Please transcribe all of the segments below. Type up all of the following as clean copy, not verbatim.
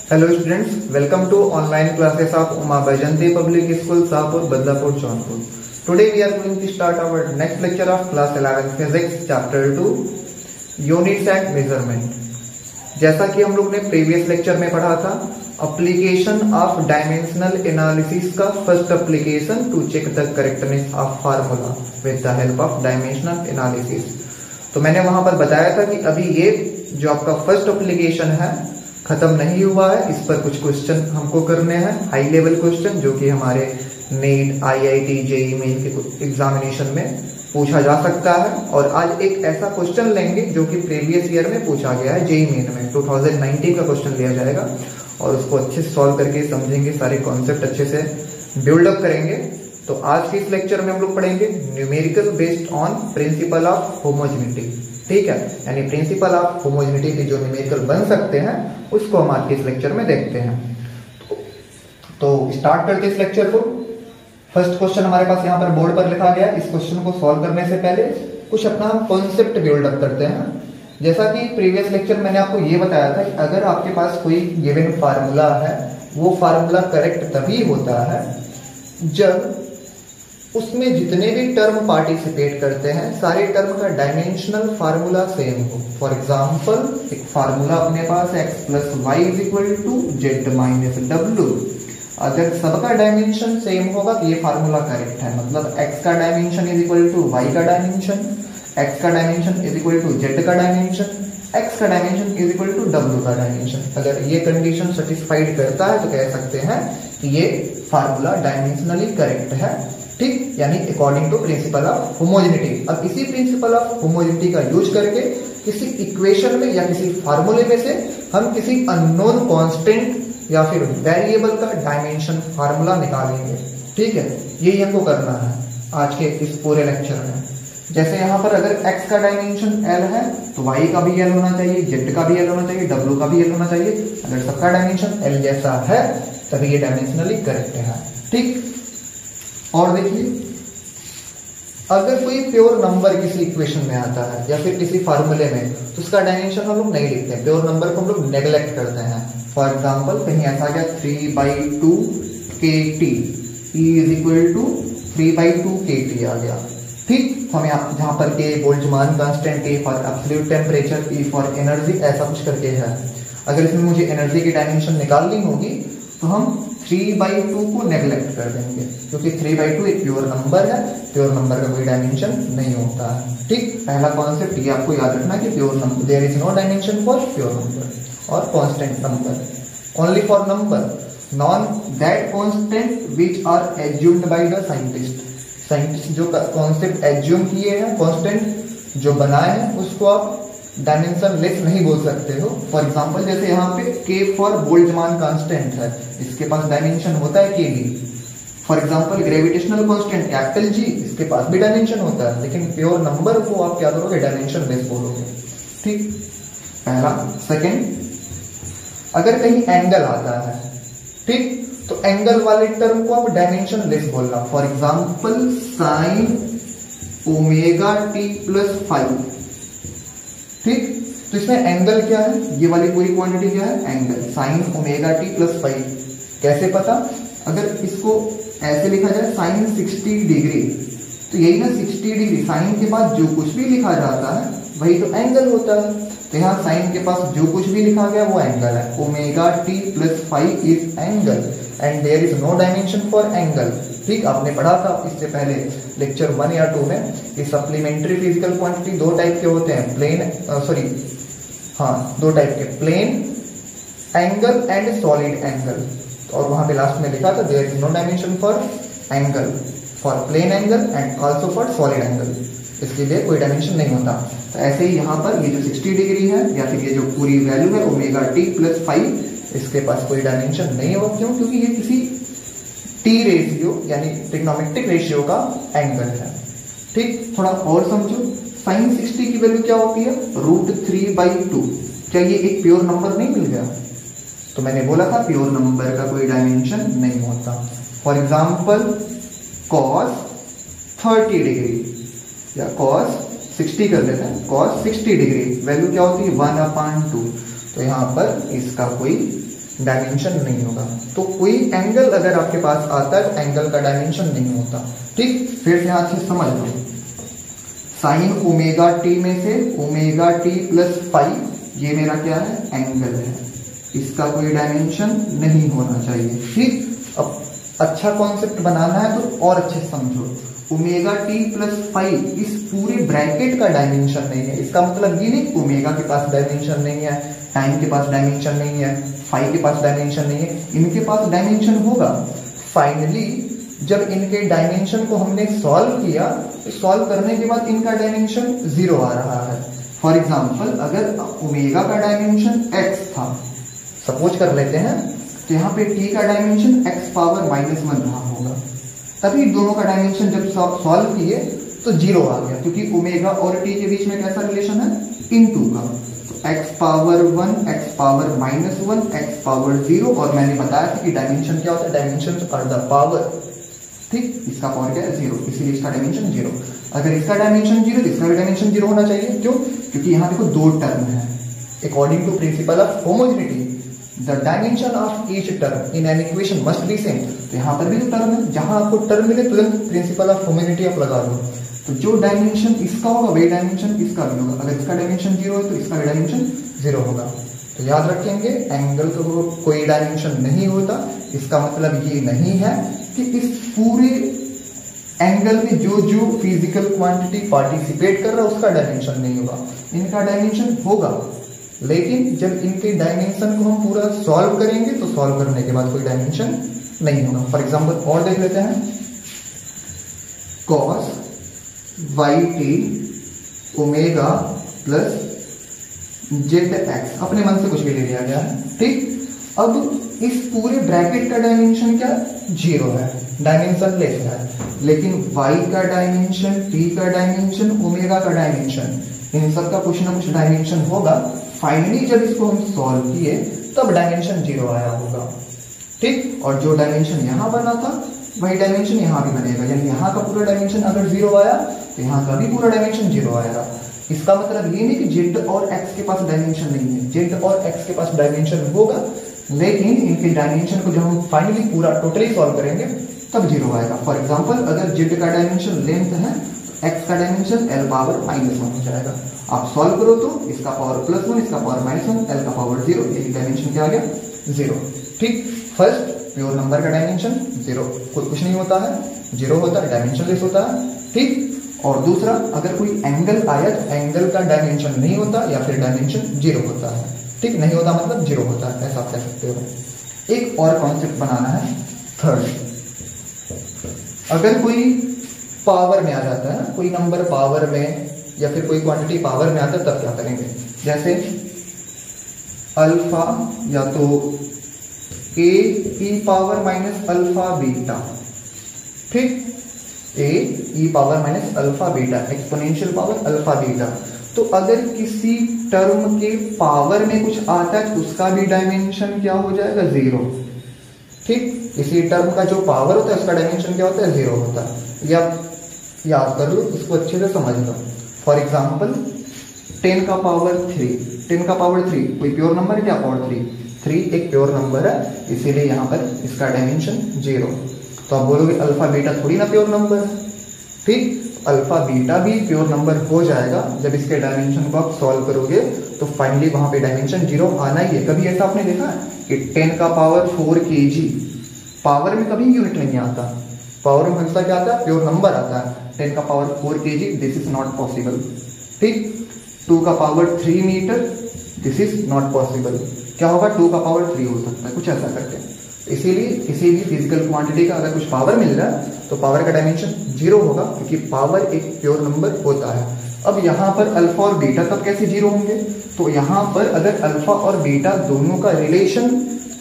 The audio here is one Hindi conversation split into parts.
Hello students, welcome to online classes of Uma Bajanti Public School, Sahapur, Badlapur, Jaunpur. Today we are going to start our next lecture of class 11 Physics, Chapter 2, Units and Measurement. जैसा कि हम लोग ने प्रीवियस लेक्चर में पढ़ा था, एप्लीकेशन ऑफ डायमेंशनल एनालिसिस का first application to check the correctness of formula with the help of dimensional analysis. तो मैंने वहां पर बताया था कि अभी ये जो आपका फर्स्ट एप्लीकेशन है खत्म नहीं हुआ है, इस पर कुछ क्वेश्चन हमको करने हैं, हाई लेवल क्वेश्चन जो कि हमारे नीट, आईआईटी, जेईई मेन के एग्जामिनेशन में पूछा जा सकता है। और आज एक ऐसा क्वेश्चन लेंगे जो कि प्रीवियस ईयर में पूछा गया है, जेईई मेन में 2019 का क्वेश्चन लिया जाएगा और उसको अच्छे से सॉल्व करके समझेंगे, सारे कॉन्सेप्ट अच्छे से बिल्डअप करेंगे। तो आज के इस लेक्चर में हम लोग पढ़ेंगे numerical based on principal of homogeneity. ठीक है, यानी प्रिंसिपल ऑफ होमोजेनिटी के जो न्यूमेरिकल बन सकते हैं उसको हम आज के इस लेक्चर में देखते हैं। तो स्टार्ट करते इस लेक्चर को। फर्स्ट क्वेश्चन हमारे पास यहाँ पर बोर्ड पर लिखा गया है। इस क्वेश्चन को सॉल्व करने से पहले कुछ अपना हम कॉन्सेप्ट बिल्डअप करते हैं। जैसा कि प्रीवियस लेक्चर मैंने आपको ये बताया था कि अगर आपके पास कोई गिवन फार्मूला है, वो फार्मूला करेक्ट तभी होता है जब उसमें जितने भी टर्म पार्टिसिपेट करते हैं सारे टर्म का डायमेंशनल फार्मूला सेम हो। फॉर एग्जांपल एक फार्मूला अपने पास x plus y is equal to z minus डब्ल्यू। अगर सबका डायमेंशन सेम होगा तो ये फार्मूला करेक्ट है, मतलब x का dimension is equal to y का डायमेंशन, x का dimension is equal to z का डायमेंशन, x का डायमेंशन इज इक्वल टू डब्ल्यू का डायमेंशन। अगर ये कंडीशन सेटिस्फाइड करता है तो कह सकते हैं कि ये फार्मूला डायमेंशनली करेक्ट है। ठीक, यानी according to principle of homogeneity. अब इसी प्रिंसिपल ऑफ होमोजेनिटी का यूज करके किसी इक्वेशन में या किसी फार्मूले में से हम किसी अननोन कांस्टेंट या फिर वेरिएबल का डायमेंशन फार्मूला निकालेंगे। ठीक है, यही हमको करना है आज के इस पूरे लेक्चर में। जैसे यहाँ पर अगर x का डायमेंशन l है तो y का भी l होना चाहिए, z का भी l होना चाहिए, w का भी l होना चाहिए। अगर सबका डायमेंशन l जैसा है तभी ये डायमेंशनली करेक्ट है। ठीक, और देखिए अगर कोई प्योर नंबर किसी इक्वेशन में आता है या फिर किसी फार्मूले में तो उसका डायमेंशन हम लोग नहीं लिखते हैं, प्योर नंबर को हम लोग नेग्लेक्ट करते हैं। फॉर एग्जांपल कहीं ऐसा गया 3/2 kT is equal to 3/2 kT आ गया। ठीक, तो हमें जहां पर के Boltzmann constant, a for absolute temperature, e for energy, ऐसा कुछ करके है। अगर इसमें मुझे एनर्जी की डायमेंशन निकालनी होगी तो हम 3/2 को नेग्लेक्ट कर देंगे, क्योंकि 3/2 एक प्योर नंबर है, प्योर नंबर का कोई डायमेंशन नहीं होता है। ठीक, पहला कॉन्सेप्ट ये आपको याद रखना कि pure number, there is no dimension for pure number और constant number, only for number non that constant which are assumed by the scientist जो कॉन्सेप्ट एज्यूम किए हैं, कांस्टेंट जो बनाए हैं, उसको आप डायमेंशन लेस नहीं बोल सकते हो। फॉर एग्जांपल जैसे यहाँ पे k फॉर बोल्ट्जमान कांस्टेंट है, इसके पास डायमेंशन होता है kb। For example gravitational constant capital G, इसके पास भी डायमेंशन होता है, लेकिन प्योर नंबर को आप क्या करोगे, डायमेंशन लेस बोलोगे। ठीक, पहला। सेकेंड, अगर कहीं एंगल आता है, ठीक, तो एंगल वाले टर्म को आप डायमेंशन लेस बोलना। For example sine omega t plus 5। ठीक, तो इसमें एंगल क्या है, ये वाली पूरी क्वांटिटी क्या है, angle sine omega t plus 5। कैसे पता, अगर इसको ऐसे लिखा जाए साइन 60 डिग्री, तो यही ना 60 डिग्री, साइन के पास जो कुछ भी लिखा जाता है वही तो एंगल होता है। तो यहाँ साइन के पास जो कुछ भी लिखा गया वो एंगल है। Omega t plus 5 is angle and there is no dimension for angle. ठीक, आपने पढ़ा था इससे पहले लेक्चर 1 या 2 में कि सप्लीमेंट्री फिजिकल क्वांटिटी दो टाइप के होते हैं, दो टाइप के, plane angle and solid angle. और वहां पे लास्ट में लिखा था there is no dimension for angle, for plane angle and also for solid angle, इसके लिए कोई डायमेंशन नहीं होता। तो ऐसे ही यहाँ पर ये जो 60 डिग्री है या फिर ये जो पूरी वैल्यू है ओमेगा टी प्लस 5, इसके पास कोई डायमेंशन नहीं होगा। क्यों? क्योंकि ये किसी टी रेशियो यानी ट्रिग्नोमेट्रिक रेशियो का एंगल है। ठीक, थोड़ा और समझो, साइन 60 की वैल्यू क्या होती है, √3/2। क्या ये एक प्योर नंबर नहीं मिल गया? तो मैंने बोला था प्योर नंबर का कोई डायमेंशन नहीं होता। फॉर एग्जाम्पल कॉस 30 डिग्री या कॉस 60 कर लेते हैं, कॉस 60 डिग्री वैल्यू क्या होती है, 1/2। तो यहाँ पर इसका कोई डायमेंशन नहीं होगा। तो कोई एंगल अगर आपके पास आता है तो एंगल का डायमेंशन नहीं होता। ठीक, फिर से यहां से समझ लो, साइन ओमेगा टी में से ओमेगा टी प्लस फाइव, ये मेरा क्या है, एंगल है, इसका कोई डायमेंशन नहीं होना चाहिए। ठीक, अब अच्छा कॉन्सेप्ट बनाना है तो और अच्छे से समझो, ओमेगा टी प्लस फाइव इस पूरे ब्रैकेट का डायमेंशन नहीं है। इसका मतलब ये नहीं ओमेगा के पास डायमेंशन नहीं है, टाइम के पास डायमेंशन नहीं है, फाइव के पास डायमेंशन नहीं है, इनके पास डायमेंशन होगा। फाइनली जब इनके डायमेंशन को हमने सॉल्व किया तो सॉल्व करने के बाद इनका डायमेंशन 0 आ रहा है। फॉर एग्जाम्पल अगर ओमेगा का डायमेंशन x था, सपोज कर लेते हैं, तो यहाँ पे t का डायमेंशन x पावर -1 रहा होगा, तभी दोनों का डायमेंशन जब सॉल्व किए तो 0 आ गया, क्योंकि ओमेगा और t के बीच में कैसा रिलेशन है, इनटू का। तो x power 1, x power -1, x power 0, और मैंने बताया था कि डायमेंशन क्या होता है, डायमेंशन आर द पावर। ठीक, इसका पावर क्या है, 0, इसीलिए इसका डायमेंशन 0। अगर इसका डायमेंशन 0 तो इसका भी डायमेंशन 0 होना चाहिए। क्यों? क्योंकि यहाँ देखो दो टर्म है। According to principle of homogeneity the dimension of each term in an equation must be same. तो यहाँ पर भी तो टर्म है, जहां आपको टर्म मिले तुरंत प्रिंसिपल ऑफ होमोजेनिटी आप लगा दो। तो जो डायमेंशन इसका होगा वही डायमेंशन इसका भी होगा। अगर इसका डायमेंशन 0 है तो इसका भी डायमेंशन 0 होगा। तो याद रखेंगे, एंगल को कोई डायमेंशन नहीं होता, इसका मतलब ये नहीं है कि इस पूरे एंगल में जो जो फिजिकल क्वांटिटी पार्टिसिपेट कर रहा है उसका डायमेंशन नहीं होगा। इनका डायमेंशन होगा, लेकिन जब इनके डायमेंशन को हम पूरा सॉल्व करेंगे तो सॉल्व करने के बाद कोई डायमेंशन नहीं होगा। फॉर एग्जांपल और देख लेते हैं, cos yt omega plus zx, अपने मन से कुछ भी ले लिया गया है। ठीक, अब इस पूरे ब्रैकेट का डायमेंशन क्या, 0 है, डायमेंशन लेस है, लेकिन y का डायमेंशन, t का डायमेंशन, ओमेगा का डायमेंशन, इन सब का कुछ ना कुछ डायमेंशन होगा। फाइनली जब इसको हम सॉल्व किए तब डायमेंशन 0 आया होगा। ठीक, और जो डायमेंशन यहां बना था वही डायमेंशन यहां भी बनेगा, यानी यहां का पूरा डायमेंशन अगर 0 आया तो यहां का भी पूरा डायमेंशन 0 आएगा। इसका मतलब ये नहीं कि z और x के पास डायमेंशन नहीं है, z और x के पास डायमेंशन होगा, लेकिन इनके डायमेंशन को जब हम फाइनली पूरा टोटली सॉल्व करेंगे तब 0 आएगा। फॉर एग्जांपल अगर z का डायमेंशन लेंथ है तो x का डायमेंशन l पावर -1 हो जाएगा। आप सॉल्व करो तो इसका पावर +1, इसका पावर -1, l का पावर 0, यही डायमेंशन क्या आ गया, 0। ठीक, फर्स्ट प्योर नंबर का डायमेंशन 0, कुछ नहीं होता है, 0 होता है, डायमेंशन लेस होता है। ठीक, और दूसरा अगर कोई एंगल आया तो एंगल का डायमेंशन नहीं होता या फिर डायमेंशन 0 होता है। ठीक, नहीं होता मतलब 0 होता है, ऐसा आप कह सकते हो। एक और कॉन्सेप्ट बनाना है, थर्ड, अगर कोई पावर में आ जाता है ना, कोई नंबर पावर में या फिर कोई क्वांटिटी पावर में आता है तब क्या करेंगे। जैसे अल्फा या तो a e power minus alpha beta, ठीक, a e power minus alpha beta, exponential power alpha beta. तो अगर किसी टर्म के पावर में कुछ आता है तो उसका भी डायमेंशन क्या हो जाएगा, 0। ठीक, किसी टर्म का जो पावर होता है उसका डायमेंशन क्या होता है, 0 होता है। या याद कर लो, इसको अच्छे से समझ लो। फॉर एग्जाम्पल 10 का पावर 3, 10 का पावर 3 कोई प्योर नंबर है क्या, पावर 3 एक प्योर नंबर है, इसीलिए यहाँ पर इसका डायमेंशन 0। तो आप बोलोगे अल्फा बीटा थोड़ी ना प्योर नंबर है। ठीक, अल्फा बीटा भी प्योर नंबर हो जाएगा जब इसके डायमेंशन को आप सॉल्व करोगे, तो फाइनली वहां पे डायमेंशन 0 आना ही है। कभी ऐसा आपने देखा है कि 10 का पावर 4 kg, पावर में कभी यूनिट नहीं आता, पावर में हमेशा क्या आता है, प्योर नंबर आता है। 10 का power 4 kg, this is not possible. ठीक, 2 का power 3 metre, this is not possible. क्या होगा, 2 का पावर 3 हो सकता है, कुछ ऐसा करके। इसीलिए किसी भी फिजिकल क्वांटिटी का अगर कुछ पावर मिल रहा है तो पावर का डायमेंशन 0 होगा, क्योंकि पावर एक प्योर नंबर होता है। अब यहाँ पर अल्फा और बीटा तब कैसे 0 होंगे, तो यहाँ पर अगर अल्फा और बीटा दोनों का रिलेशन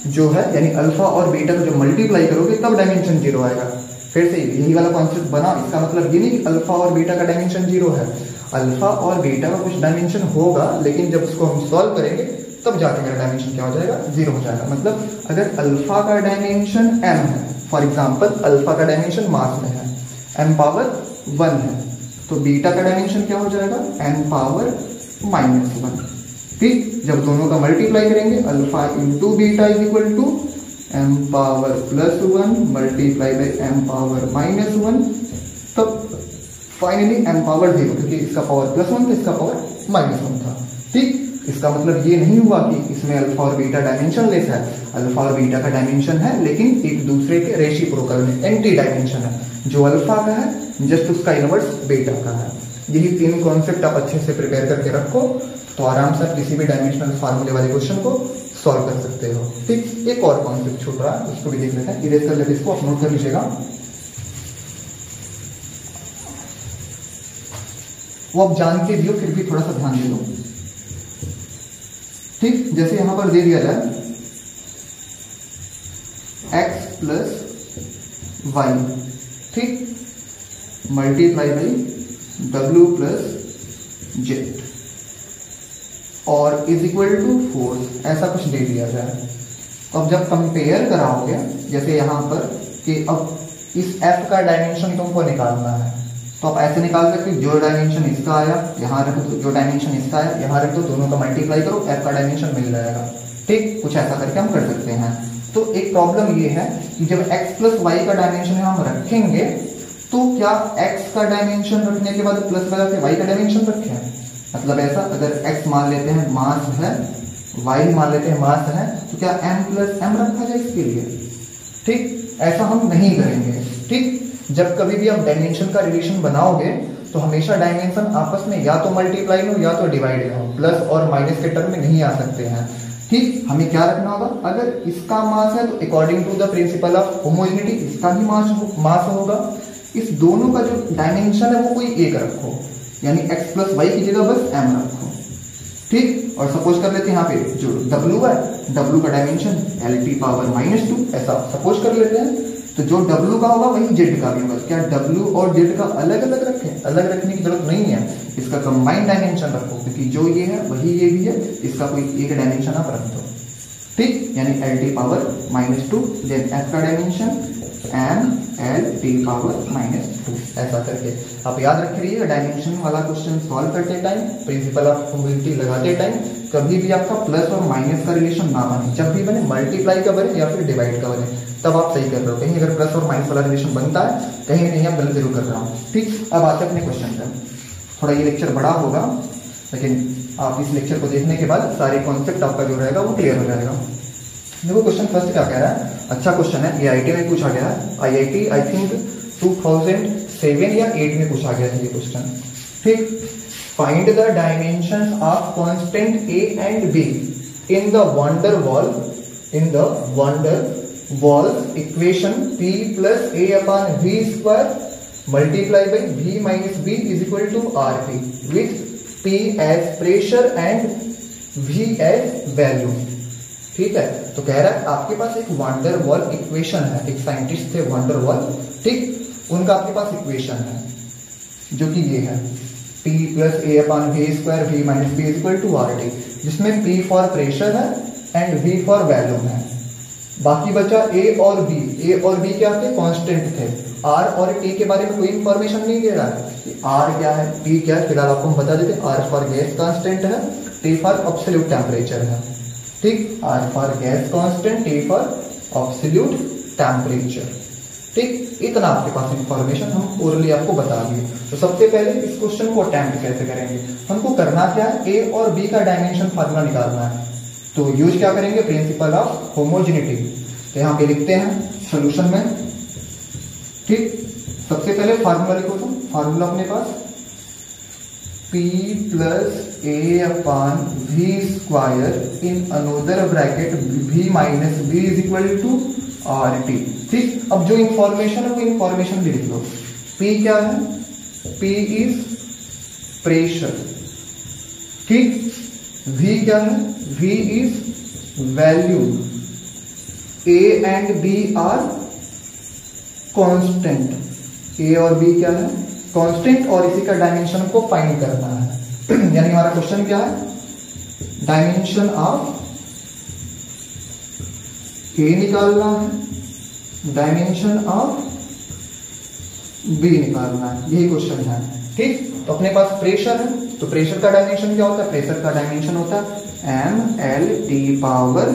जो है, यानी अल्फा और बीटा को जो मल्टीप्लाई करोगे तब डायमेंशन 0 आएगा। फिर से यही वाला कॉन्सेप्ट बना, इसका मतलब ये नहीं कि अल्फा और बीटा का डायमेंशन 0 है, अल्फा और बीटा का कुछ डायमेंशन होगा, लेकिन जब उसको हम सॉल्व करेंगे तब जाके मेरा डायमेंशन क्या हो जाएगा, 0 हो जाएगा। मतलब अगर अल्फा का डायमेंशन m है, फॉर एग्जांपल अल्फा का डायमेंशन मास में है, m पावर 1 है, तो बीटा का डायमेंशन क्या हो जाएगा, n पावर -1। ठीक, जब दोनों का मल्टीप्लाई करेंगे alpha into beta is equal to m power +1 multiply by m power -1, तब फाइनली m पावर 0, क्योंकि इसका पावर +1 था, इसका पावर -1 था। ठीक, इसका मतलब ये नहीं हुआ कि इसमें अल्फा और बीटा डायमेंशन लेस है, अल्फा और बीटा का डायमेंशन है लेकिन एक दूसरे के रेसिप्रोकल में, एंटी डायमेंशन है। जो अल्फा का है जस्ट उसका इनवर्स बीटा का है। यही 3 कॉन्सेप्ट आप अच्छे से प्रिपेयर करके रखो तो आराम से किसी भी डायमेंशनल फार्मूले वाले क्वेश्चन को सॉल्व कर सकते हो। ठीक, एक और कॉन्सेप्ट छूट रहा है, उसको भी देख लेते हैं। इरेज कर लेते, इसको आप नोट कर लीजिएगा। वो आप जान के दियो, फिर भी थोड़ा सा ध्यान दे दो। ठीक, जैसे यहां पर दे दिया जाए x प्लस वाई, ठीक, multiply by w plus Z और इज इक्वल टू 4, ऐसा कुछ दे दिया जाए। तो अब जब कंपेयर कराओगे, जैसे यहां पर कि अब इस f का डायमेंशन तुमको निकालना है, तो आप ऐसे निकाल सकते हो, जो डायमेंशन इसका आया यहाँ रख दो, जो डायमेंशन इसका आया यहाँ रख दो, दोनों का मल्टीप्लाई करो, f का डायमेंशन मिल जाएगा। ठीक, कुछ ऐसा करके हम कर सकते हैं। तो एक प्रॉब्लम ये है कि जब x प्लस वाई का डायमेंशन हम रखेंगे तो क्या x का डायमेंशन रखने के बाद प्लस लगा के y का डायमेंशन रखें? मतलब ऐसा, अगर x मान लेते हैं मास है, y मान लेते हैं मास है, तो क्या m प्लस m रखा जाए इसके लिए? ठीक, ऐसा हम नहीं करेंगे। ठीक, जब कभी भी आप डायमेंशन का रिलेशन बनाओगे तो हमेशा डायमेंशन आपस में या तो मल्टीप्लाई हो या तो डिवाइड हो, प्लस और माइनस के टर्म में नहीं आ सकते हैं। ठीक, हमें क्या रखना होगा, अगर इसका मास है तो according to the principle of homogeneity इसका भी मास होगा। इस दोनों का जो डायमेंशन है वो कोई एक रखो, यानी x प्लस वाई की जगह बस m रखो। ठीक, और सपोज कर लेते हैं यहाँ पे जो w है, w का डायमेंशन lt पावर -2, ऐसा सपोज कर लेते हैं। तो जो w का होगा वही z का भी होगा। क्या w और z का अलग अलग रखें? अलग रखने की जरूरत नहीं है, इसका कंबाइंड डायमेंशन रखो, क्योंकि जो ये है वही ये भी है, इसका कोई एक डायमेंशन आप रख दो। ठीक, यानी lt पावर -2, देन f का डायमेंशन m lt पावर -2, ऐसा करके आप याद रखिएगा। डायमेंशन वाला क्वेश्चन सॉल्व करते टाइम, प्रिंसिपल ऑफ होमोजेनिटी लगाते टाइम कभी भी आपका प्लस और माइनस का रिलेशन ना बने। जब भी बने मल्टीप्लाई का बने या फिर डिवाइड का बने, तब आप सही कर रहे हो। कहीं अगर प्लस और माइनस वाला रिलेशन बनता है, कहीं नहीं आप गलत जरूर कर रहा हूँ। ठीक, अब आते अपने क्वेश्चन पर। थोड़ा ये लेक्चर बड़ा होगा, लेकिन आप इस लेक्चर को देखने के बाद सारे कॉन्सेप्ट आपका जो रहेगा वो क्लियर हो जाएगा। देखो क्वेश्चन फर्स्ट क्या कह रहा है, अच्छा क्वेश्चन है, ये IIT में पूछा गया है। IIT आई थिंक 2007 या 8 में पूछा गया था ये क्वेश्चन। ठीक, find the dimensions of constant a and b in the Van der Waal equation p plus a upon v square multiply by v minus b is equal to rp with p as pressure and v as value. ठीक है, तो कह रहा है आपके पास एक वंडर वॉल इक्वेशन है, एक साइंटिस्ट थे वंडर वॉल, ठीक, उनका आपके पास इक्वेशन है जो कि ये है p plus a upon v square v minus b is equal to RT, जिसमें p फॉर प्रेशर है एंड v फॉर वैल्यूम है। बाकी बचा a और b। a और b क्या थे? कांस्टेंट थे। r और t के बारे में कोई इंफॉर्मेशन नहीं दे रहा है कि r क्या है, t क्या है, फिलहाल आपको हम बता देते हैं। r फॉर गैस कांस्टेंट है, t फॉर एब्सोल्यूट टेम्परेचर है। ठीक, r for gas constant, t for absolute temperature. ठीक, इतना आपके पास इंफॉर्मेशन हम ओरली आपको बता दिए। तो सबसे पहले इस क्वेश्चन को अटेम्प्ट कैसे करेंगे, हमको करना क्या है, a और b का डायमेंशन फार्मूला निकालना है। तो यूज क्या करेंगे, प्रिंसिपल ऑफ होमोजेनिटी। तो यहाँ पे लिखते हैं सोल्यूशन में। ठीक, सबसे पहले फार्मूला लिखो, तो फार्मूला अपने पास p plus a upon v square in another bracket v minus b is equal to RT। ठीक, अब जो इंफॉर्मेशन है वो इंफॉर्मेशन भी लिख लो। p क्या है, p इज प्रेशर। ठीक, v क्या है, v is value, a and b are constant. a और b क्या है, कांस्टेंट, और इसी का डायमेंशन को फाइंड करना है। यानी हमारा क्वेश्चन क्या है, डायमेंशन ऑफ a निकालना है, डायमेंशन ऑफ b निकालना है, यही क्वेश्चन है। ठीक, तो अपने पास प्रेशर है, तो प्रेशर का डायमेंशन क्या होता है? प्रेशर का डायमेंशन होता है mL(T)⁻²L⁻⁻1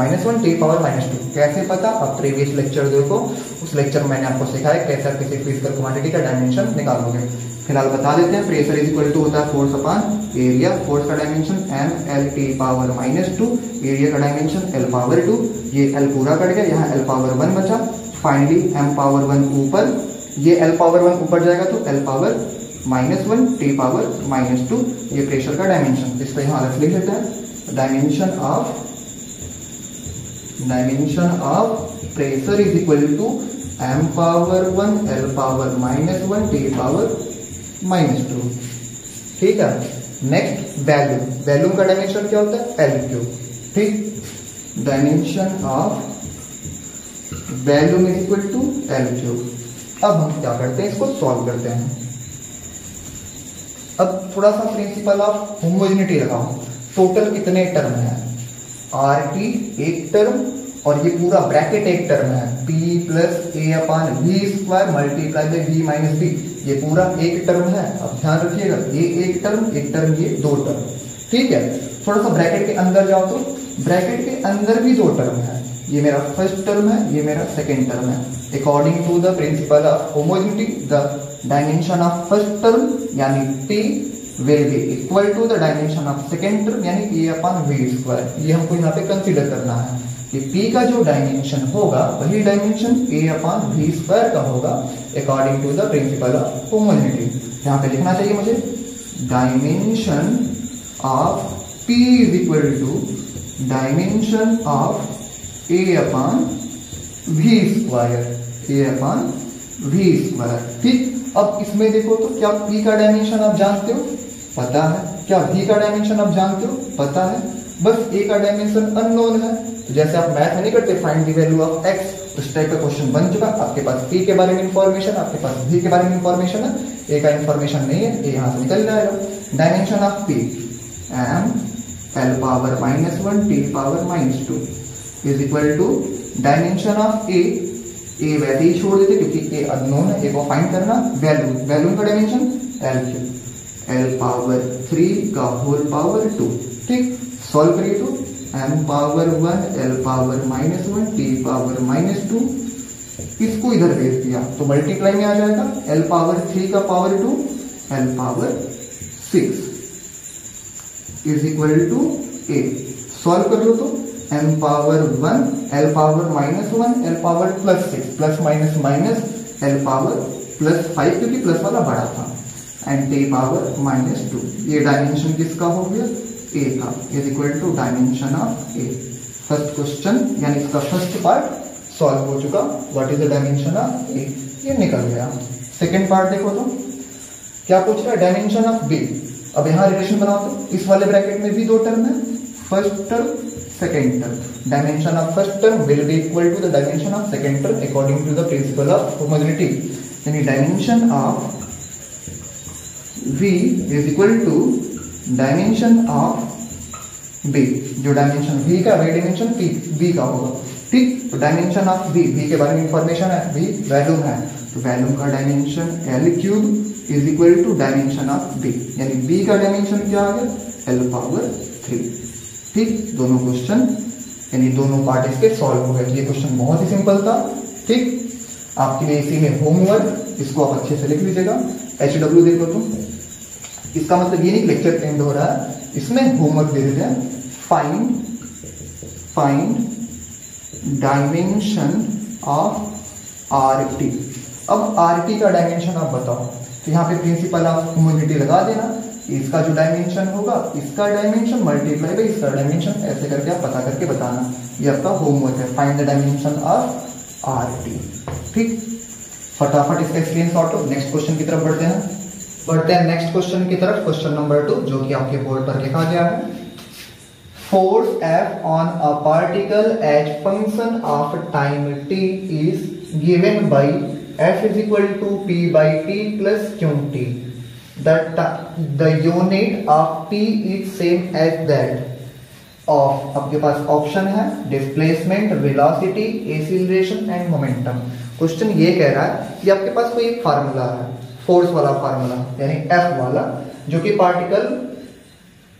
mL(T)⁻⁻1 कैसे पता? अब प्रीवियस लेक्चर देखो, उस लेक्चर में मैंने आपको सिखाया कैसे आप किसी फिजिकल क्वांटिटी का डायमेंशन निकालोगे। फिलहाल बता देते हैं, प्रेशर इज इक्वल टू होता है फोर्स अपॉन एरिया। फोर्स का डायमेंशन mL(T)⁻², एरिया का डायमेंशन L⁻², ये L पूरा कट गया, यहाँ L⁻1 बचा। फाइनली m⁻1 ऊपर, ये L⁻1 ऊपर जाएगा तो L⁻⁻1 T⁻², ये प्रेशर का डायमेंशन। इसको यहाँ अलग लिख लेते हैं, dimension of pressure is equal to m⁻1 L⁻⁻1 T⁻²। ठीक है। नेक्स्ट वॉल्यूम का डायमेंशन क्या होता है? L3। ठीक, dimension of volume is equal to L3। अब हम क्या करते हैं, इसको सॉल्व करते हैं। अब थोड़ा सा प्रिंसिपल ऑफ होमोजेनिटी लगाओ। टोटल कितने टर्म है? RT एक टर्म और ये पूरा ब्रैकेट एक टर्म है, P + A/V² multiply by V - B, ये पूरा एक टर्म है। अब ध्यान रखिएगा, ये एक टर्म, ये दो टर्म। ठीक है। थोड़ा सा ब्रैकेट के अंदर जाओ तो ब्रैकेट के अंदर भी दो टर्म है, ये मेरा फर्स्ट टर्म है, ये मेरा सेकेंड टर्म है। According to the principle of homogeneity, the dimension of first term यानी P will be equal to the dimension of second term यानी A/V²। ये हमको यहाँ पे कंसीडर करना है कि P का जो डायमेंशन होगा वही डायमेंशन A/V² का होगा according to the principle of homogeneity. यहाँ पे लिखना चाहिए मुझे, dimension of P is equal to dimension of A/V²। ठीक। अब इसमें देखो तो क्या P का डायमेंशन आप जानते हो? पता है। क्या V का डायमेंशन आप जानते हो? पता है। बस A का डायमेंशन अननोन है। तो जैसे आप मैथ में नहीं करते find the value of x, उस टाइप का क्वेश्चन बन चुका। आपके पास P के बारे में इंफॉर्मेशन, आपके पास V के बारे में इंफॉर्मेशन है, A का इंफॉर्मेशन नहीं है, A यहाँ से निकल जाएगा। Dimension of P mL⁻⁻1 T⁻⁻2 is equal to dimension of A वैसे ही छोड़ देते क्योंकि A अननोन है, A को फाइंड करना। वॉल्यूम का डायमेंशन L3 L⁻3² ठीक। सॉल्व करिए तो m⁻1 L⁻⁻1 T⁻⁻2, इसको इधर भेज दिया तो मल्टीप्लाई में आ जाएगा L⁻3² L⁻6 is equal to A। Solve कर लो तो m⁻1 L⁻−1 L⁻+6 plus minus minus L⁻+5 क्योंकि प्लस वाला बड़ा था एंड T⁻−2। ये डायमेंशन किसका हो गया? A का। Is equal to dimension of A। First question यानी इसका फर्स्ट पार्ट सॉल्व हो चुका। What is the dimension of A, ये निकल गया। सेकेंड पार्ट देखो तो क्या पूछ रहा है? Dimension of B। अब यहाँ रिलेशन बनाओ तो इस वाले ब्रैकेट में भी दो टर्म है, first term second term. Dimension of first term will be equal to the dimension of second term according to the principle of homogeneity. यानी dimension of V is equal to dimension of B। जो डायमेंशन V का वही डायमेंशन B का होगा। ठीक। तो डायमेंशन ऑफ V के बारे में इंफॉर्मेशन है, V वॉल्यूम है, तो वॉल्यूम का dimension L³ is equal to dimension of B। यानी B का डायमेंशन क्या आ गया? L⁻3। ठीक। दोनों क्वेश्चन यानी दोनों पार्ट इसके सॉल्व हो गए। ये क्वेश्चन बहुत ही सिंपल था। ठीक। आपके लिए इसी में होमवर्क, इसको आप अच्छे से लिख लीजिएगा। HW देखो तुम, इसका मतलब ये नहीं लेक्चर एंड हो रहा है, इसमें होमवर्क दे देते हैं। Find dimension of RT। अब RT का डायमेंशन आप बताओ, तो यहाँ पे प्रिंसिपल ऑफ होमोजेनिटी लगा देना। इसका जो डायमेंशन होगा इसका डायमेंशन मल्टीप्लाई बाय इसका डायमेंशन, ऐसे करके आप पता करके बताना। ये आपका होमवर्क है, find the dimension of RT। ठीक। फटाफट इसका स्क्रीनशॉट लो। नेक्स्ट क्वेश्चन की तरफ बढ़ते हैं नेक्स्ट क्वेश्चन की तरफ। क्वेश्चन नंबर 2 जो कि आपके बोर्ड पर लिखा गया है। Force F on a particle as function of time t is given by F is equal to P/T plus QT। The unit of T is same as that of, आपके पास ऑप्शन है displacement, velocity, acceleration and momentum. Question ये कह रहा है कि आपके पास कोई एक फार्मूला है, फोर्स वाला फार्मूला यानी एफ वाला, जो कि particle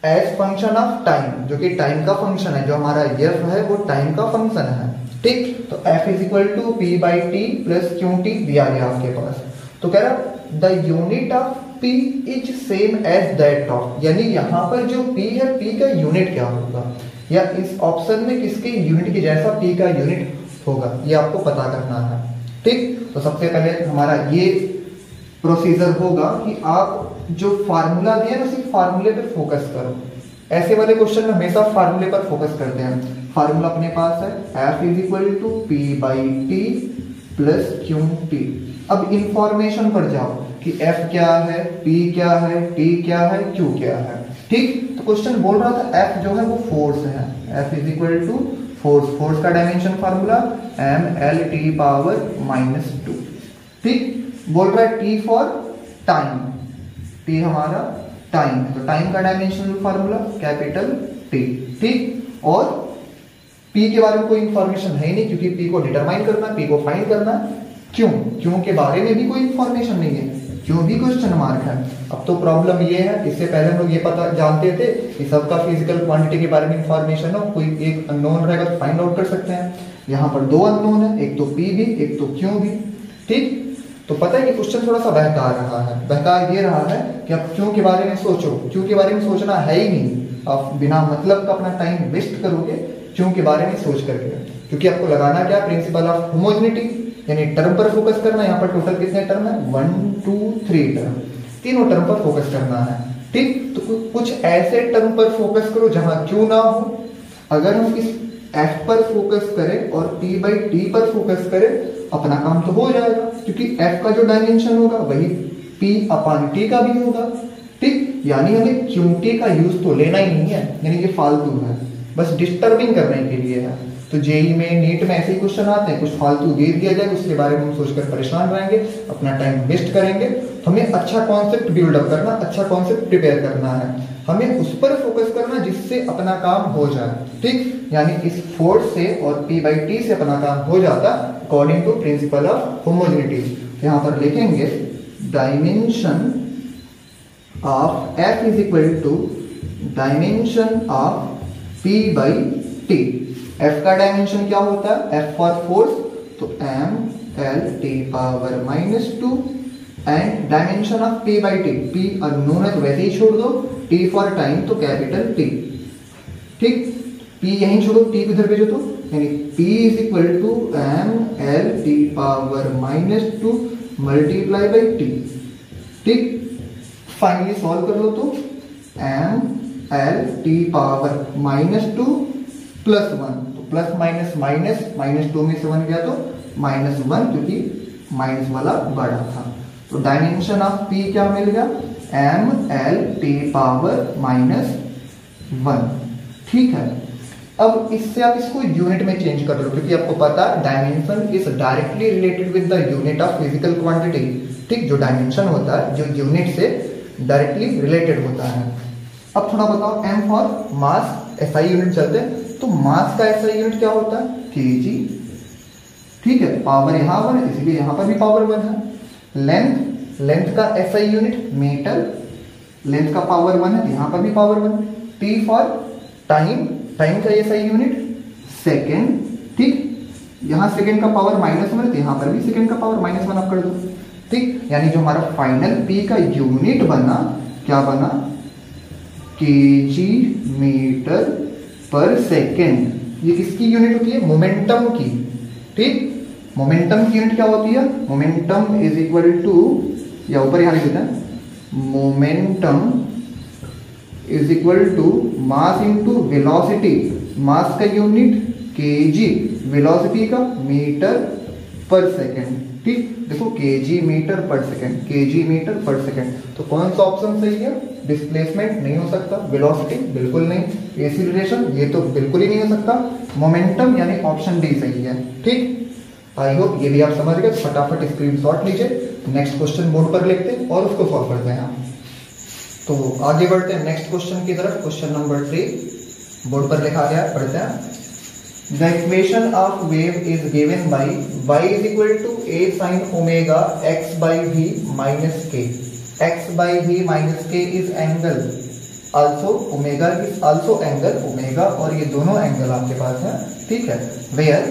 as function of time, जो कि टाइम का फंक्शन है, जो हमारा एफ है वो टाइम का फंक्शन है। ठीक, तो F is equal to P by T plus Q T दिया गया आपके पास। तो कह रहा the unit of P is same as that of, यानी यहाँ पर जो P है P का यूनिट क्या होगा, या इस ऑप्शन में किसके यूनिट के जैसा P का यूनिट होगा, ये आपको पता करना है। ठीक, तो सबसे पहले हमारा ये प्रोसीजर होगा कि आप जो फार्मूला दिया ना उसी फार्मूले पे फोकस करो। ऐसे वाले क्वेश्चन में हमेशा फार्मूले पर फोकस करते हैं। फार्मूला अपने पास है F is equal to P by T plus Q T. अब इंफॉर्मेशन पर जाओ कि F क्या है, P क्या है, T क्या है, Q क्या है। ठीक, तो क्वेश्चन बोल रहा था F जो है वो फोर्स है, F is equal to force, force का डायमेंशन फार्मूला mL/T पावर -2। ठीक, बोल रहा है T फॉर टाइम, T हमारा टाइम, तो टाइम का डायमेंशनल फार्मूला कैपिटल T। ठीक, और P के बारे में कोई इंफॉर्मेशन है ही नहीं क्योंकि P को डिटरमाइन करना है, P को फाइंड करना है। क्यों के बारे में भी कोई इंफॉर्मेशन नहीं है, क्यों भी क्वेश्चन मार्क है। अब तो प्रॉब्लम ये है, इससे पहले हम लोग ये पता जानते थे कि सबका फिजिकल क्वांटिटी के बारे में इंफॉर्मेशन हो, कोई एक अननोन रहेगा तो फाइंड आउट कर सकते हैं। यहाँ पर दो अननोन है, एक तो P भी एक तो Q भी। ठीक, तो पता है कि क्वेश्चन थोड़ा सा बहका रहा है। बहका ये रहा है कि आप क्यों के बारे में सोचो, क्यों के बारे में सोचना है ही नहीं, आप बिना मतलब का अपना टाइम वेस्ट करोगे क्यों के बारे में सोच करके। क्योंकि आपको लगाना क्या, प्रिंसिपल ऑफ होमोजेनिटी, यानी टर्म पर फोकस करना। यहाँ पर टोटल कितने टर्म है, 1 2 3 टर्म, तीनों टर्म पर फोकस करना है। ठीक, तो कुछ ऐसे टर्म पर फोकस करो जहां क्यों ना हो। अगर हम इस F पर फोकस करें और P बाई टी पर फोकस करें, अपना काम तो हो जाएगा, क्योंकि F का जो डायमेंशन होगा वही P अपॉन T का भी होगा। ठीक, यानी हमें QT का यूज तो लेना ही नहीं है, यानी ये फालतू है, बस डिस्टर्बिंग करने के लिए है। तो जेई में, नीट में ऐसे ही क्वेश्चन आते हैं, कुछ फालतू दे दिया जाए उसके बारे में हम सोचकर परेशान रहेंगे, अपना टाइम वेस्ट करेंगे। हमें अच्छा कॉन्सेप्ट बिल्डअप करना, अच्छा कॉन्सेप्ट प्रिपेयर करना है, हमें उस पर फोकस करना जिससे अपना काम हो जाए। ठीक, यानी इस फोर्स से और P बाई टी से अपना काम हो जाता according to principle of homogeneity. यहाँ पर लिखेंगे dimension of F is equal to dimension of P by T. F का डायमेंशन क्या होता है, F फॉर फोर्स, तो mL/T power -2 and dimension of P by T, P unknown है तो वैसे ही छोड़ दो, T फॉर टाइम तो कैपिटल T। ठीक, P यहीं छोड़ो, T इधर भेजो, तो यानी P is equal to mL/T power -2 multiply by T। ठीक, फाइनली सॉल्व कर लो तो mL/T पावर -2 प्लस 1, तो प्लस माइनस माइनस, -2 में से 1 गया तो -1, क्योंकि माइनस वाला बड़ा था। तो डायमेंशन ऑफ P क्या मिल गया, mL/T पावर -1। ठीक है, अब इससे आप इसको यूनिट में चेंज कर लो, क्योंकि आपको पता है dimension is directly related with the unit of physical quantity. ठीक, जो डायमेंशन होता है जो यूनिट से डायरेक्टली रिलेटेड होता है। अब थोड़ा बताओ, m for mass, SI unit चलते हैं, तो मास का SI यूनिट क्या होता है, kg। ठीक है, पावर यहाँ 1 है इसलिए यहाँ पर भी पावर 1 है। लेंथ का SI यूनिट मीटर, लेंथ का पावर 1 है, यहाँ पर भी power 1। T for time, time का SI यूनिट सेकेंड। ठीक, यहाँ सेकेंड का पावर -1 है, यहाँ पर भी सेकेंड का पावर -1 आप कर दो। ठीक, यानी जो हमारा फाइनल P का यूनिट बना, क्या बना, kg मीटर पर सेकेंड। ये किसकी यूनिट होती है, मोमेंटम की। ठीक, मोमेंटम की यूनिट क्या होती है, मोमेंटम इज इक्वल टू, या ऊपर यहां लिख देते हैं, momentum is equal to mass into velocity. Mass का यूनिट kg, वेलोसिटी का मीटर पर सेकेंड। ठीक, देखो kg metre per second, kg metre per second, तो कौन सा ऑप्शन सही है, डिस्प्लेसमेंट नहीं हो सकता, वेलोसिटी बिल्कुल नहीं, एक्सीलरेशन ये तो बिल्कुल ही नहीं हो सकता, मोमेंटम यानी ऑप्शन डी सही है। ठीक, आई होप ये भी आप समझ गए। फटाफट स्क्रीनशॉट लीजिए, नेक्स्ट क्वेश्चन बोर्ड पर लिखते हैं और उसको सॉल्व करते हैं। तो आगे बढ़ते हैं नेक्स्ट क्वेश्चन की तरफ। क्वेश्चन नंबर 3, बोर्ड पर लिखा गया है, पढ़ते हैं। The equation of wave is given by y is equal to a sin omega x by v minus k. X by v minus k is angle. Also omega is also angle omega, और ये दोनों एंगल आपके पास है, ठीक है। Where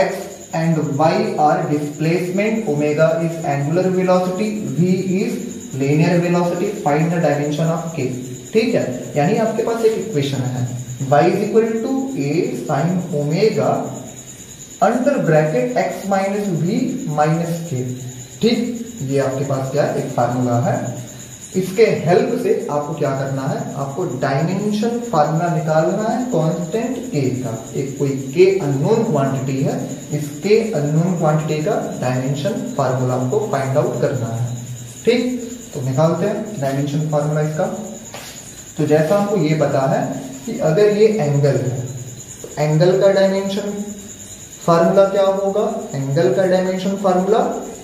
x and y are displacement, omega is angular velocity, v is linear velocity. Find the dimension of k. ठीक है, यानी आपके पास एक इक्वेशन है y is equal to a sin omega under bracket x minus v minus k, ठीक। ये आपके पास क्या है, एक फार्मूला है। इसके हेल्प से आपको क्या करना है, आपको डायमेंशन फार्मूला निकालना है कांस्टेंट k का। एक कोई k अननोन क्वांटिटी है, इस k अननोन क्वांटिटी का डायमेंशन फार्मूला आपको फाइंड आउट करना है, ठीक। तो निकालते हैं डायमेंशन फार्मूला इसका। तो जैसा हमको ये पता है कि अगर ये एंगल है, तो एंगल का डायमेंशन फार्मूला क्या होगा, एंगल का डायमेंशन फार्मूला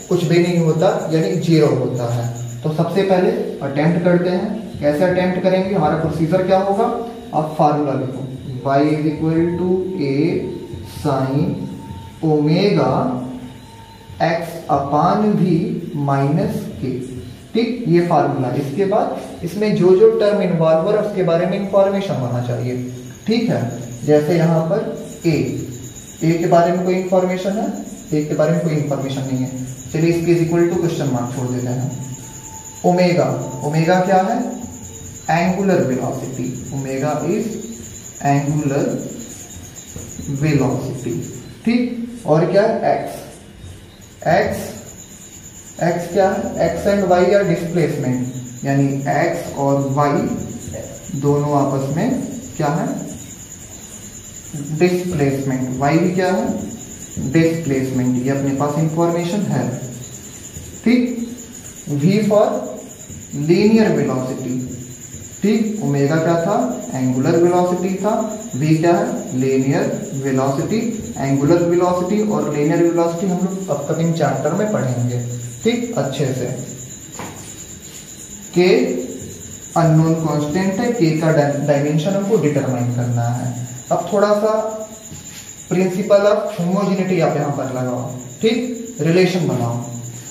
कुछ भी नहीं होता, यानी 0 होता है। तो सबसे पहले अटेम्प्ट करते हैं। कैसे अटेम्प्ट करेंगे, हमारा प्रोसीजर क्या होगा, आप फार्मूला लिखो, y is equal to a sin omega x upon v minus k, ठीक। ये फार्मूला, इसके बाद इसमें जो जो टर्म इन्वॉल्व हो रहा है उसके बारे में इंफॉर्मेशन होना चाहिए, ठीक है। जैसे यहाँ पर ए के बारे में कोई इंफॉर्मेशन है, ए के बारे में कोई इंफॉर्मेशन नहीं है, चलिए इसके इक्वल टू क्वेश्चन मार्क छोड़ देते हैं। ओमेगा क्या है, angular velocity, omega is angular velocity, ठीक। और क्या है, एक्स क्या है, x and y are displacement, यानी एक्स और वाई दोनों आपस में क्या है, डिस्प्लेसमेंट। वाई भी क्या है, डिस्प्लेसमेंट, ये अपने पास इंफॉर्मेशन है, ठीक। वी फॉर लीनियर वेलोसिटी, ठीक। ओमेगा क्या था, एंगुलर वेलोसिटी था, वी क्या है, लीनियर वेलोसिटी। एंगुलर वेलोसिटी और लीनियर वेलोसिटी हम लोग अपकमिंग चैप्टर में पढ़ेंगे, ठीक, अच्छे से। के अननोन कांस्टेंट है, के का डायमेंशन हमको डिटरमाइन करना है। अब थोड़ा सा प्रिंसिपल ऑफ होमोजेनिटी आप यहां पर लगाओ, ठीक, रिलेशन बनाओ।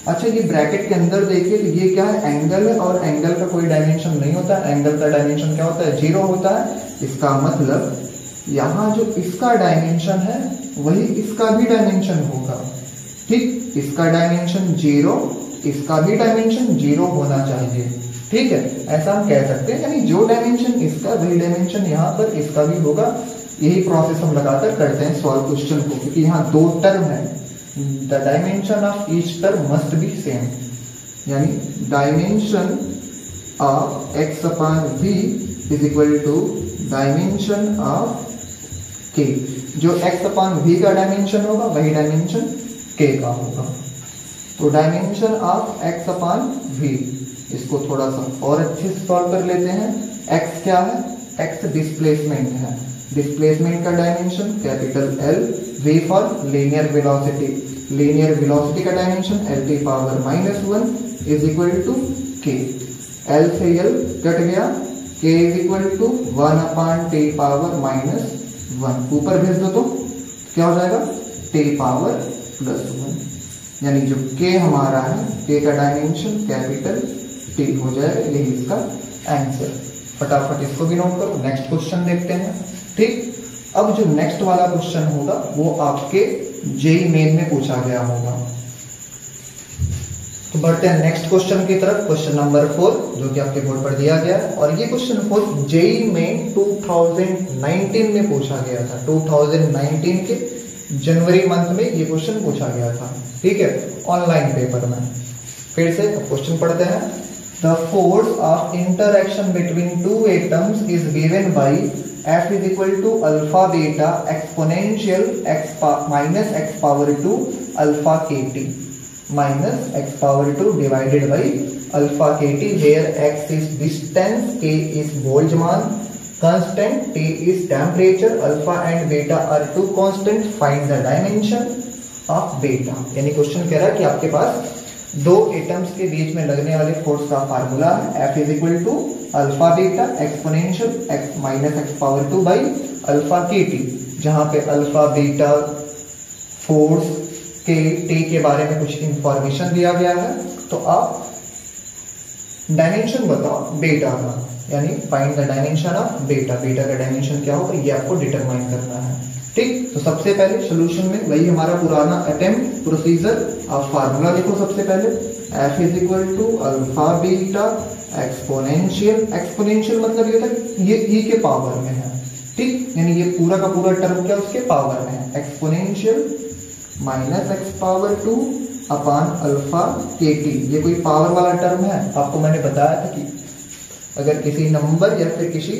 अच्छा, ये ब्रैकेट के अंदर देखिए तो ये क्या है, एंगल है, और एंगल का कोई डायमेंशन नहीं होता, एंगल का डायमेंशन क्या होता है, 0 होता है। इसका मतलब यहाँ जो इसका डायमेंशन है वही इसका भी डायमेंशन होगा, ठीक। इसका डायमेंशन 0, इसका भी डायमेंशन 0 होना चाहिए, ठीक है, ऐसा हम कह सकते हैं। यानी जो डायमेंशन इसका वही डायमेंशन यहाँ पर इसका भी होगा। यही प्रोसेस हम लगाकर करते हैं सॉल्व क्वेश्चन को, क्योंकि यहाँ 2 टर्म है, the dimension of each term must be same, यानी dimension of x upon v is equal to dimension of k। जो x अपॉन v का डायमेंशन होगा वही डायमेंशन k का होगा। तो dimension of x upon v, इसको थोड़ा सा और अच्छे से सॉल्व कर लेते हैं। x क्या है, x डिस्प्लेसमेंट है, डिस्प्लेसमेंट का dimension capital L, v for linear velocity, linear velocity का डायमेंशन l की power -1 is equal to k। L से L कट गया, k is equal to 1 upon t power -1, ऊपर भेज दो तो क्या हो जाएगा, t पावर +1, यानी जो k हमारा है, k का डायमेंशन कैपिटल T हो जाएगा। यही इसका आंसर। फटाफट इसको भी नोट करो, नेक्स्ट क्वेश्चन देखते हैं, ठीक। अब जो नेक्स्ट वाला क्वेश्चन होगा वो आपके जेईई मेन में पूछा गया होगा। तो बढ़ते हैं नेक्स्ट क्वेश्चन की तरफ, क्वेश्चन नंबर 4, जो कि आपके बोर्ड पर दिया गया है। और ये क्वेश्चन 4 जेईई में 2019 में पूछा गया था। 2019 के जनवरी मंथ में ये क्वेश्चन पूछा गया था, ठीक है, ऑनलाइन पेपर में। फिर से क्वेश्चन पढ़ते हैं। The force of interaction between two atoms is given by F is equal to alpha beta exponential x minus x power 2 alpha kt minus x power 2 divided by alpha kt, where x is distance, k is Boltzmann constant, t is temperature, alpha and beta are two constants. Find the dimension of beta। यानी क्वेश्चन कह रहा है कि आपके पास दो एटम्स के बीच में लगने वाले फोर्स का फार्मूला है F is equal to alpha beta exponential x minus x power 2 by alpha के टी, जहां पे अल्फा बीटा फोर्स के टी के बारे में कुछ इंफॉर्मेशन दिया गया है। तो आप डायमेंशन बताओ बीटा का, यानी find the dimension of beta. Beta का डायमेंशन क्या होगा ये आपको डिटरमाइन करना है। ठीक, तो सबसे पहले सोल्यूशन में वही हमारा पुराना अटेम्प्ट प्रोसीजर, आप फार्मूला लिखो सबसे पहले F is equal to alpha beta exponential. Exponential मतलब ये था ये e के पावर में है। ठीक, यानी ये पूरा का पूरा टर्म क्या उसके पावर में है। Exponential minus x power 2 upon alpha के टी, ये कोई पावर वाला टर्म है। आपको मैंने बताया था कि अगर किसी नंबर या फिर किसी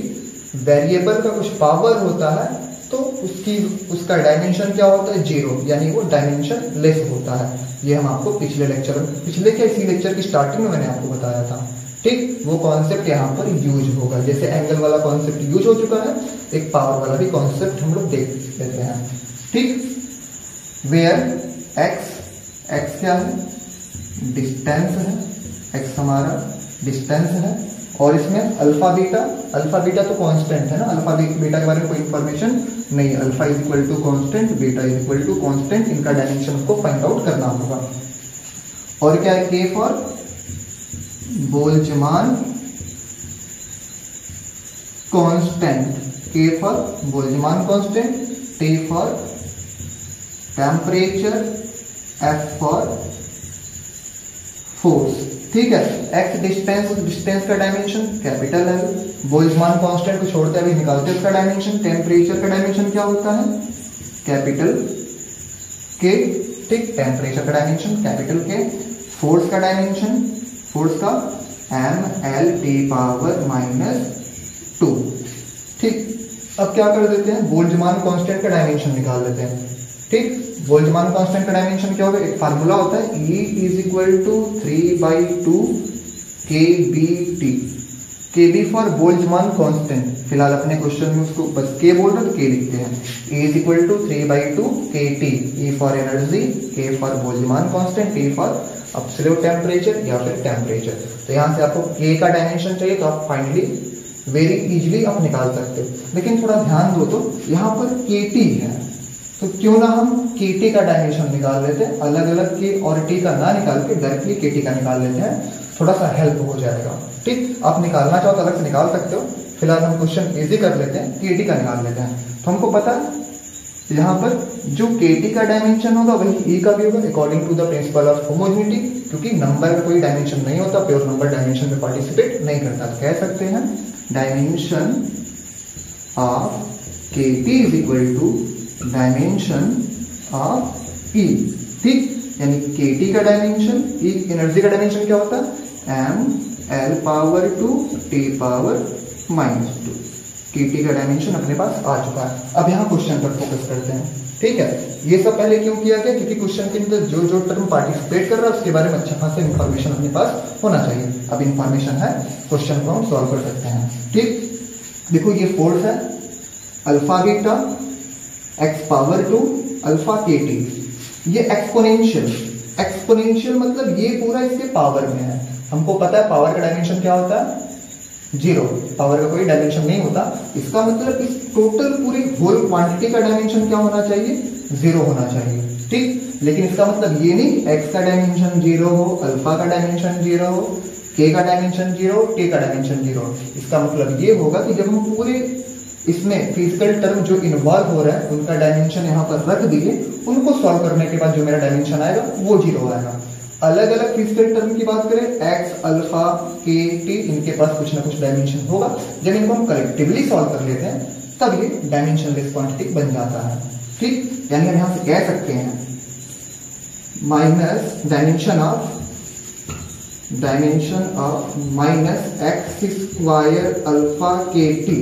वेरिएबल का कुछ पावर होता है तो उसका डायमेंशन क्या होता है, जीरो, यानी वो डायमेंशन लेस होता है। ये हम आपको पिछले इसी लेक्चर की स्टार्टिंग में मैंने आपको बताया था। ठीक, वो कॉन्सेप्ट यहाँ पर यूज होगा। जैसे एंगल वाला कॉन्सेप्ट यूज हो चुका है, एक पावर वाला भी कॉन्सेप्ट हम लोग देख लेते हैं। ठीक, वेयर x क्या है, डिस्टेंस है, x हमारा डिस्टेंस है, और इसमें अल्फा बीटा तो कांस्टेंट है ना, अल्फा बीटा के बारे में कोई इंफॉर्मेशन नहीं है। Alpha is equal to constant, beta is equal to constant, इनका डायमेंशन को फाइंड आउट करना होगा। और क्या है, k for Boltzmann constant, k for Boltzmann constant, t for temperature, F for force. ठीक है, x डिस्टेंस का डायमेंशन कैपिटल है, बोल्ट्जमान कांस्टेंट को छोड़ते अभी निकालते हैं उसका डायमेंशन। टेम्परेचर का डायमेंशन क्या होता है, कैपिटल K। ठीक, टेम्परेचर का डायमेंशन कैपिटल K। फोर्स का डायमेंशन, फोर्स का mL पावर -2। ठीक, अब क्या कर देते हैं, बोल्ट्जमान कांस्टेंट का डायमेंशन निकाल लेते हैं। ठीक, बोल्ट्जमान कांस्टेंट का डायमेंशन क्या होगा, एक फार्मूला होता है E is equal to 3/2 kBT। kB for Boltzmann constant, फिलहाल अपने क्वेश्चन में उसको बस K बोल रहे तो K लिखते हैं। E is equal to 3/2 kT, E for energy, K for Boltzmann constant, T for absolute temperature या फिर टेम्परेचर। तो यहाँ से आपको K का डायमेंशन चाहिए तो आप फाइनली वेरी इजीली आप निकाल सकते हो। लेकिन थोड़ा ध्यान दो, तो यहाँ पर KT है, तो क्यों ना हम KT का डायमेंशन निकाल लेते हैं, अलग अलग K और T का ना निकाल के डायरेक्टली KT का निकाल लेते हैं, थोड़ा सा हेल्प हो जाएगा। ठीक, आप निकालना चाहो तो अलग से निकाल सकते हो, फिलहाल हम क्वेश्चन इजी कर लेते हैं, KT का निकाल लेते हैं। तो हमको पता है यहाँ पर जो KT का डायमेंशन होगा वही E का भी होगा, according to the principle of homogeneity, क्योंकि नंबर का कोई डायमेंशन नहीं होता, प्योर नंबर डायमेंशन में पार्टिसिपेट नहीं करता। तो कह सकते हैं dimension of KT is equal to dimension of E। ठीक, यानी KT का डायमेंशन, E एनर्जी का डायमेंशन क्या होता है, mL power 2 T power -2। KT का डायमेंशन अपने पास आ चुका है। अब यहाँ क्वेश्चन पर फोकस करते हैं। ठीक है, ये सब पहले क्यों किया गया, क्योंकि क्वेश्चन के अंदर जो जो टर्म पार्टिसिपेट कर रहा है उसके बारे में अच्छा खासा इंफॉर्मेशन अपने पास होना चाहिए। अब इंफॉर्मेशन है, क्वेश्चन को हम सॉल्व कर सकते हैं। ठीक, देखो ये फोर्स है alpha beta x power 2 alpha KT, ये एक्सपोनेंशियल मतलब ये पूरा इसके पावर में है। हमको पता है पावर का डायमेंशन क्या होता है, जीरो, पावर का कोई डायमेंशन नहीं होता। इसका मतलब इस टोटल पूरी होल क्वांटिटी का डायमेंशन क्या होना चाहिए, जीरो होना चाहिए। ठीक, लेकिन इसका मतलब ये नहीं x का डायमेंशन जीरो हो, अल्फा का डायमेंशन जीरो हो, k का डायमेंशन जीरो, t का डायमेंशन जीरो। इसका मतलब ये होगा कि जब हम पूरे इसमें फिजिकल टर्म जो इन्वॉल्व हो रहा है उनका डायमेंशन यहाँ पर रख दिए, उनको सॉल्व करने के बाद जो मेरा डायमेंशन आएगा वो जीरो आएगा। अलग अलग फिजिकल टर्म की बात करें, x, अल्फा, k, t, इनके पास कुछ ना कुछ डायमेंशन होगा। जब इनको हम कलेक्टिवली सॉल्व कर लेते हैं तब ये डायमेंशनलेस क्वांटिटी बन जाता है। ठीक, यानी हम यहाँ से कह सकते हैं minus dimension of minus x square alpha के t,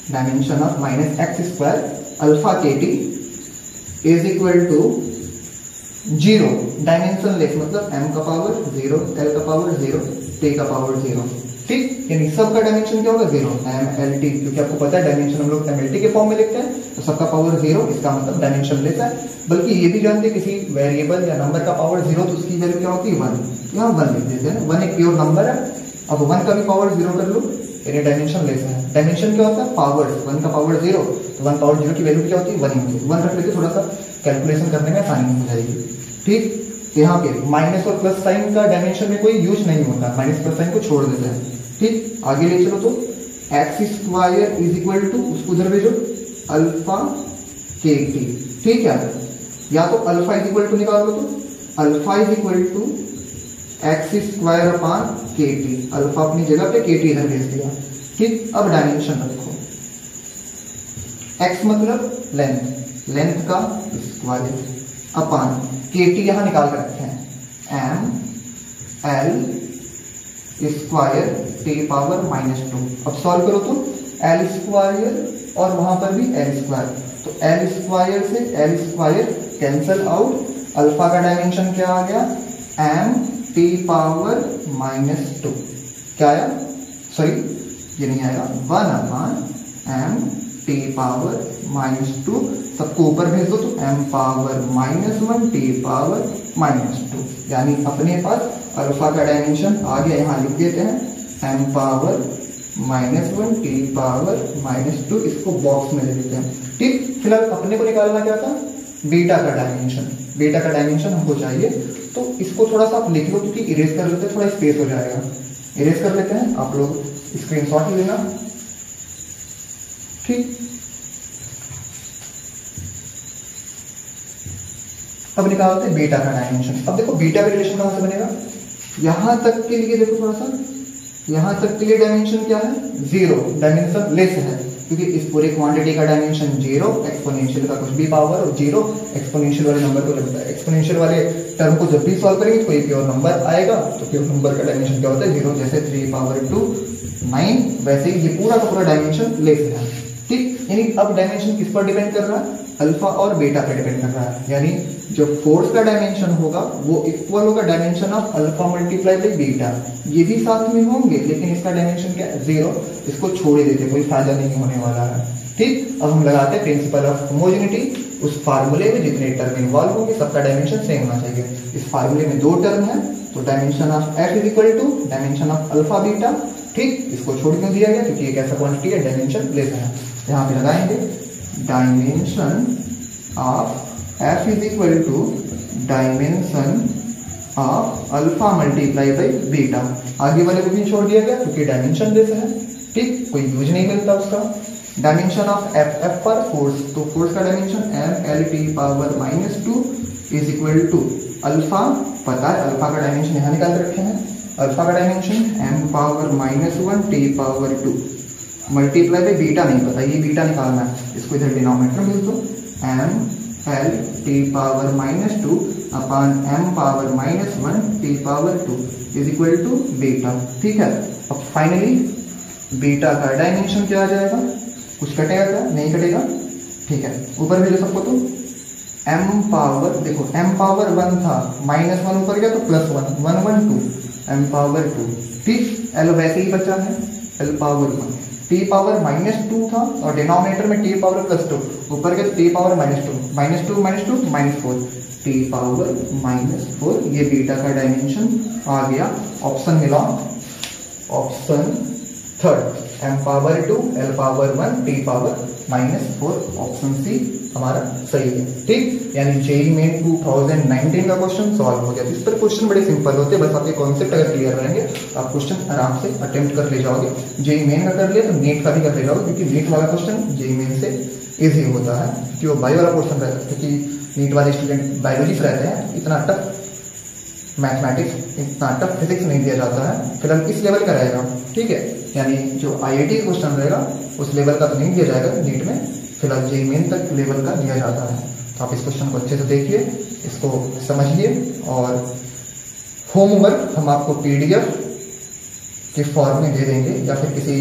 dimension of minus x square alpha के t is equal to zero, dimensionless मतलब m का पावर 0, l का पावर 0, टी का पावर 0। ठीक, यानी सबका डायमेंशन क्या होगा 0, MLT, क्योंकि आपको पता है डायमेंशन हम लोग MLT के फॉर्म में लिखते हैं, तो सबका पावर 0, इसका मतलब डायमेंशन लेता है। बल्कि ये भी जानते हैं किसी वेरिएबल या नंबर का पावर 0 तो उसकी वैल्यू क्या होती है 1, यहाँ 1 लिख देते हैं। 1 एक प्योर नंबर है, अब 1 का भी पावर 0 कर लो, यानी डायमेंशन लेता है। डायमेंशन क्या होता है पावर, 1 का पावर 0, तो 1 पावर 0 की वैल्यू क्या होती है 1 होती है। 1 रख लेते थोड़ा सा कैलकुलेशन करने में आसानी हो जाएगी। ठीक, यहाँ पे माइनस और प्लस साइन का डायमेंशन में कोई यूज नहीं होता, माइनस प्लस साइन को छोड़ देते हैं। ठीक, आगे ले चलो तो x square is equal to, उसको उधर भेजो, अल्फा के टी। ठीक है, या तो अल्फा इज इक्वल टू निकालो, तो alpha is equal to x square upon K T, alpha अपनी जगह पे के टी इधर भेज दिया। ठीक, अब डायमेंशन रखो, एक्स मतलब लेंथ, लेंथ का स्क्वायर अपान के टी यहां निकाल कर रखे हैं, M L square T power -2। अब सॉल्व करो तो एल स्क्वायर और वहां पर भी एल स्क्वायर, तो एल स्क्वायर से L square cancel out, alpha का डायमेंशन क्या आ गया एम टी पावर -2। क्या आया, सॉरी ये नहीं आएगा, 1 अपान एम टी पावर -2, सबको ऊपर भेज दो तो m पावर -1 टी पावर -2, यानी अपने पास अल्फा का डायमेंशन आ गया, यहाँ लिख देते हैं m पावर -1 टी पावर -2, इसको बॉक्स में लिख देते हैं। ठीक, फिलहाल अपने को निकालना क्या था, बीटा का डायमेंशन, बीटा का डायमेंशन हमको चाहिए, तो इसको थोड़ा सा आप लिख लो, क्योंकि इरेज कर लेते हैं थोड़ा स्पेस हो जाएगा, इरेज कर लेते हैं, आप लोग स्क्रीनशॉट ही लेना। ठीक, अब निकालते हैं बीटा का डायमेंशन। अब देखो बीटा का रिलेशन कहां से बनेगा, यहां तक के लिए देखो थोड़ा सा, यहां तक के लिए डायमेंशन क्या है 0, डायमेंशन लेस है, क्योंकि इस पूरे क्वांटिटी का डायमेंशन 0, एक्सपोनेंशियल का कुछ भी पावर और 0 एक्सपोनेंशियल वाले नंबर को लगता है। एक्सपोनेंशियल वाले टर्म को जब भी सॉल्व करेंगे तो कोई प्योर नंबर आएगा, तो प्योर नंबर का डायमेंशन क्या होता है 0, जैसे 3 पावर 2 9, वैसे ही ये पूरा का पूरा डायमेंशन लेस है। ठीक, यानी अब डायमेंशन किस पर डिपेंड कर रहा है, अल्फा और बीटा पर डिपेंड कर रहा है, यानी जो फोर्स का डायमेंशन होगा वो इक्वल होगा dimension of alpha multiply by beta, ये भी साथ में होंगे, लेकिन इसका डायमेंशन क्या है 0, इसको छोड़ ही देते, कोई फायदा नहीं होने वाला है। ठीक, अब हम लगाते हैं प्रिंसिपल ऑफ होमोजेनिटी, उस फार्मूले में जितने टर्म इन्वॉल्व होंगे सबका डायमेंशन सेम होना चाहिए। इस फार्मूले में 2 टर्म है, तो dimension of F is equal to dimension of alpha beta. ठीक, इसको छोड़ क्यों दिया गया, क्योंकि एक ऐसा क्वांटिटी है डायमेंशन लेस है। यहाँ पे लगाएंगे dimension of f is equal to dimension of alpha multiply by beta, आगे वाले को भी छोड़ दिया गया क्योंकि डायमेंशन लेस है। ठीक, कोई यूज नहीं मिलता उसका। डायमेंशन ऑफ एफ पर फोर्स, तो फोर्स का dimension M L T power -2 is equal to alpha, पता है अल्फा का डायमेंशन यहाँ निकाल रखे हैं, अल्फा का dimension m power -1 T power 2 multiply by beta नहीं पता, ये बीटा निकालना है, इसको इधर डिनोमिनेटर में भेज दो, m L T power -2 upon m power -1 T power 2 is equal to beta. ठीक है, अब फाइनली बीटा का डायमेंशन क्या आ जाएगा, कुछ कटेगा क्या, नहीं कटेगा। ठीक है, ऊपर भेजो सबको, तो m पावर, देखो m पावर 1 था, -1 ऊपर गया तो +1, 1 1 2, m पावर 2। ठीक, l वैसे ही बचा है, l पावर 1, t पावर -2 था और डिनोमिनेटर में t पावर +2, ऊपर गया t पावर -2, -2 -2 -4, t पावर -4, ये बीटा का डायमेंशन आ गया। ऑप्शन मिला, option third, m power 2 l power 1 t power -4, option C हमारा सही है। ठीक, यानी जेईई मेन 2019 का क्वेश्चन सॉल्व हो गया। इस पर क्वेश्चन बड़े सिंपल होते हैं, बस आपके कॉन्सेप्ट अगर क्लियर रहेंगे आप क्वेश्चन आराम से अटेम्प्ट कर ले जाओगे। जेईई मेन का कर लिया तो नीट का भी कर ले जाओगे, क्योंकि नीट वाला क्वेश्चन जेईई मेन से इजी होता है, क्योंकि वो बायो वाला क्वेश्चन रहता है, क्योंकि नीट वाले स्टूडेंट बायोलॉजी से रहते हैं, इतना टफ मैथमेटिक्स, इतना टफ फिजिक्स नहीं दिया जाता है। फिलहाल इस लेवल का रहेगा। ठीक है, यानी जो आईआईटी क्वेश्चन रहेगा उस लेवल का तो नहीं दिया जाएगा नीट में, फिलहाल जेईई मेन तक लेवल का दिया जाता है। तो आप इस क्वेश्चन को अच्छे से देखिए, इसको समझिए, और होमवर्क हम आपको पीडीएफ के फॉर्म में दे देंगे या फिर किसी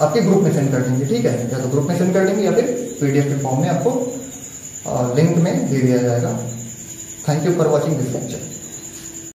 आपके ग्रुप में सेंड कर देंगे। ठीक है, या तो ग्रुप में सेंड कर देंगे या फिर पीडीएफ के फॉर्म में आपको लिंक में दे दिया जाएगा। Thank you for watching this lecture.